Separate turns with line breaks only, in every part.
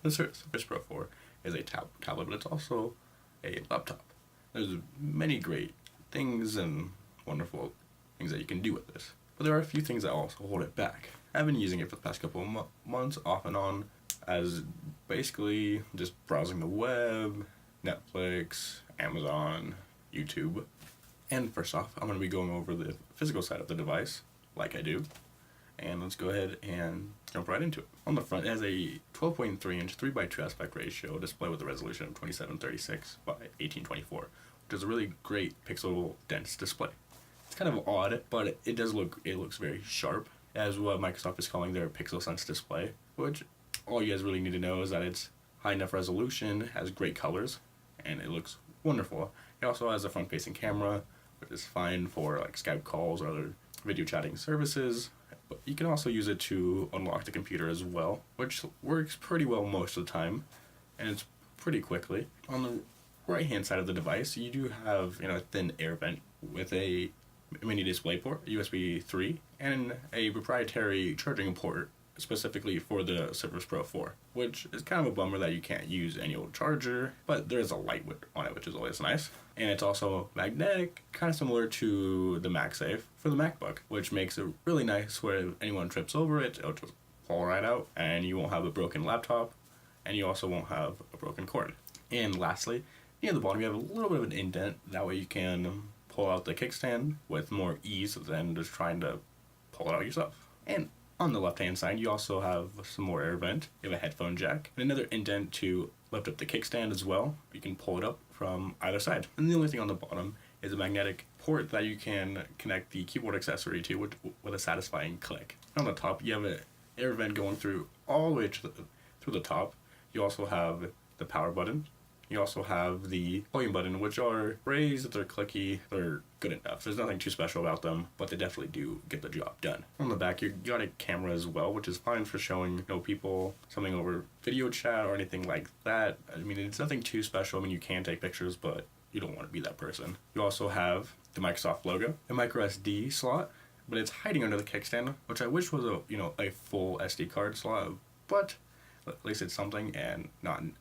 The Surface Pro 4 is a tablet, but it's also a laptop. There's many great things and wonderful things that you can do with this, but there are a few things that also hold it back. I've been using it for the past couple of months off and on as basically just browsing the web, Netflix, Amazon, YouTube. And first off, I'm going to be going over the physical side of the device, like I do. And let's go ahead and jump right into it. On the front, it has a 12.3-inch 3:2 aspect ratio display with a resolution of 2736 by 1824, which is a really great pixel-dense display. It's kind of odd, but it looks very sharp, as what Microsoft is calling their Pixel Sense display, which all you guys really need to know is that it's high enough resolution, has great colors, and it looks wonderful. It also has a front-facing camera, which is fine for like Skype calls or other video chatting services. But you can also use it to unlock the computer as well, which works pretty well most of the time, and it's pretty quickly. On the right-hand side of the device, you do have a thin air vent with a mini display port, USB 3, and a proprietary charging port specifically for the Surface Pro 4, which is kind of a bummer that you can't use any old charger, but there is a light on it, which is always nice. And it's also magnetic, kind of similar to the MagSafe for the MacBook, which makes it really nice where if anyone trips over it, it'll just fall right out, and you won't have a broken laptop, and you also won't have a broken cord. And lastly, near the bottom you have a little bit of an indent, that way you can pull out the kickstand with more ease than just trying to pull it out yourself. And on the left-hand side, you also have some more air vent. You have a headphone jack and another indent to lift up the kickstand as well. You can pull it up from either side. And the only thing on the bottom is a magnetic port that you can connect the keyboard accessory to with a satisfying click. On the top, you have an air vent going through all the way through the top. You also have the power button. You also have the volume button, which are raised, they're clicky, they're good enough. There's nothing too special about them, but they definitely do get the job done. On the back, you got a camera as well, which is fine for showing people something over video chat or anything like that. I mean, it's nothing too special. I mean, you can take pictures, but you don't want to be that person. You also have the Microsoft logo, a micro SD slot, but it's hiding under the kickstand, which I wish was a full SD card slot, but at least it's something and nothing.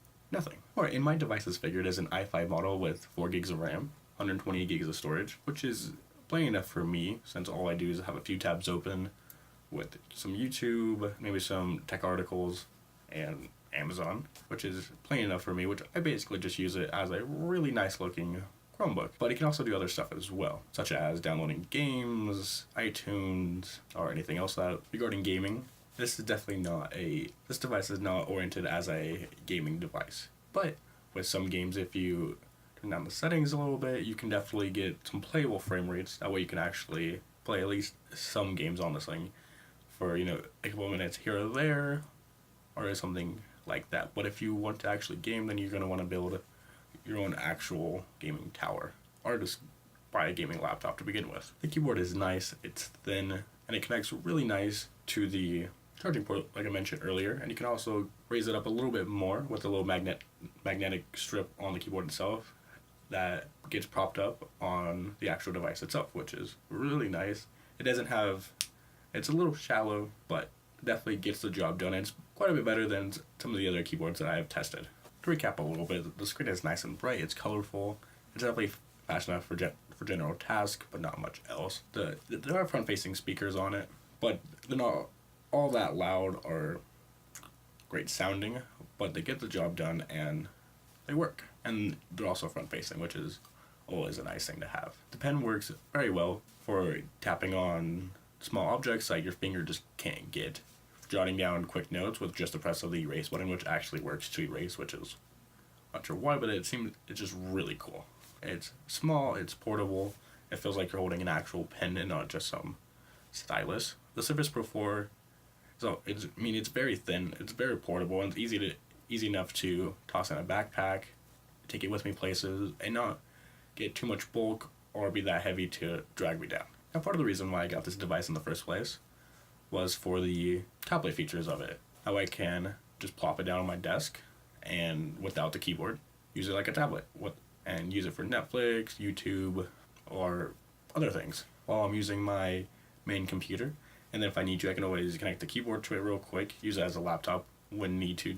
Alright, in my device is figured as an i5 model with 4 gigs of RAM, 128 gigs of storage, which is plenty enough for me since all I do is have a few tabs open with some YouTube, maybe some tech articles, and Amazon, which is plenty enough for me, which I basically just use it as a really nice looking Chromebook. But it can also do other stuff as well, such as downloading games, iTunes, or anything else that regarding gaming. This device is not oriented as a gaming device. But with some games, if you turn down the settings a little bit, you can definitely get some playable frame rates. That way you can actually play at least some games on this thing for, a couple of minutes here or there, or something like that. But if you want to actually game, then you're going to want to build your own actual gaming tower, or just buy a gaming laptop to begin with. The keyboard is nice, it's thin, and it connects really nice to the charging port, like I mentioned earlier, and you can also raise it up a little bit more with a little magnetic strip on the keyboard itself that gets propped up on the actual device itself, which is really nice. It's a little shallow, but definitely gets the job done. It's quite a bit better than some of the other keyboards that I have tested. To recap a little bit, the screen is nice and bright, it's colorful, it's definitely fast enough for general tasks, but not much else. There are front-facing speakers on it, but they're not all that loud or great sounding, but they get the job done and they work. And they're also front-facing, which is always a nice thing to have. The pen works very well for tapping on small objects that your finger just can't get. Jotting down quick notes with just the press of the erase button, which actually works to erase, which is not sure why, but it's just really cool. It's small, it's portable, it feels like you're holding an actual pen and not just some stylus. The Surface Pro 4, it's very thin, it's very portable, and it's easy enough to toss in a backpack, take it with me places, and not get too much bulk or be that heavy to drag me down. Now, part of the reason why I got this device in the first place was for the tablet features of it. How I can just plop it down on my desk and without the keyboard, use it like a tablet and use it for Netflix, YouTube, or other things while I'm using my main computer. And then if I need to, I can always connect the keyboard to it real quick, use it as a laptop when need to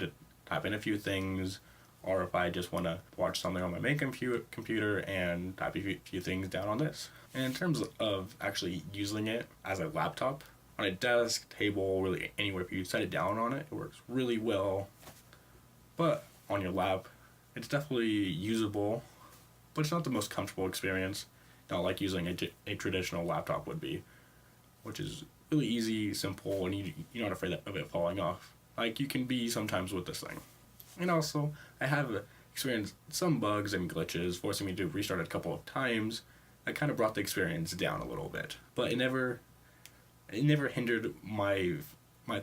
type in a few things, or if I just want to watch something on my main computer and type a few things down on this. And in terms of actually using it as a laptop, on a desk, table, really anywhere, if you set it down on it, it works really well. But on your lap, it's definitely usable, but it's not the most comfortable experience, not like using a traditional laptop would be, which is really easy, simple, and you're not afraid of it falling off, like you can be sometimes with this thing. And also, I have experienced some bugs and glitches, forcing me to restart it a couple of times. That kind of brought the experience down a little bit, but it never hindered my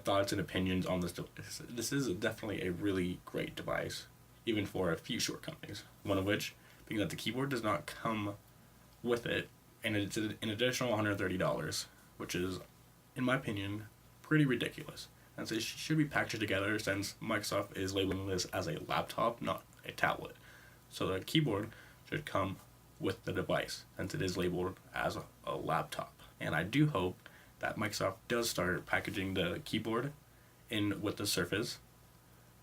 thoughts and opinions on this device. This is definitely a really great device, even for a few shortcomings. One of which being that the keyboard does not come with it, and it's an additional $130, which is, in my opinion, pretty ridiculous. And so it should be packaged together, since Microsoft is labeling this as a laptop, not a tablet. So the keyboard should come with the device, since it is labeled as a laptop. And I do hope that Microsoft does start packaging the keyboard in with the Surface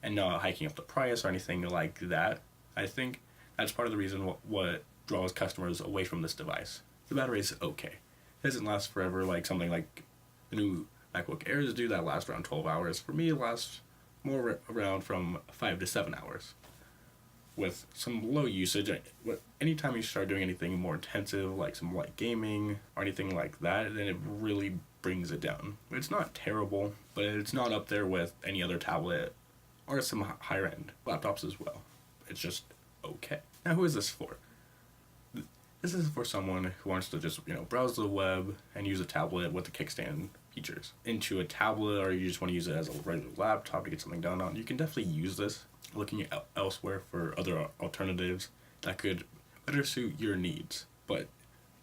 and not hiking up the price or anything like that. I think that's part of the reason what draws customers away from this device. The battery is okay. It doesn't last forever like something like the new MacBook Airs do that last around 12 hours. For me, it lasts more around from 5 to 7 hours. With some low usage, anytime you start doing anything more intensive, like some light gaming or anything like that, then it really brings it down. It's not terrible, but it's not up there with any other tablet or some higher end laptops as well. It's just okay. Now, who is this for? This is for someone who wants to just, browse the web and use a tablet with the kickstand features. Into a tablet, or you just want to use it as a regular laptop to get something done on, you can definitely use this. Looking elsewhere for other alternatives that could better suit your needs. But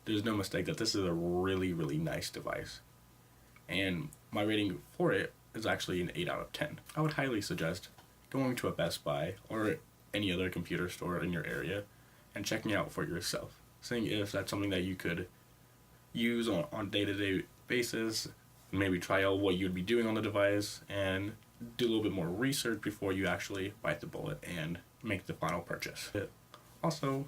there's no mistake that this is a really, really nice device. And my rating for it is actually an 8 out of 10. I would highly suggest going to a Best Buy or any other computer store in your area and checking it out for yourself. Seeing if that's something that you could use on a day-to-day basis, maybe try out what you'd be doing on the device, and do a little bit more research before you actually bite the bullet and make the final purchase. Also,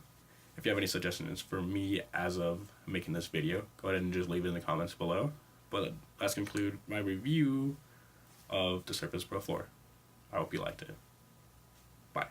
if you have any suggestions for me as of making this video, go ahead and just leave it in the comments below. But let's conclude my review of the Surface Pro 4. I hope you liked it.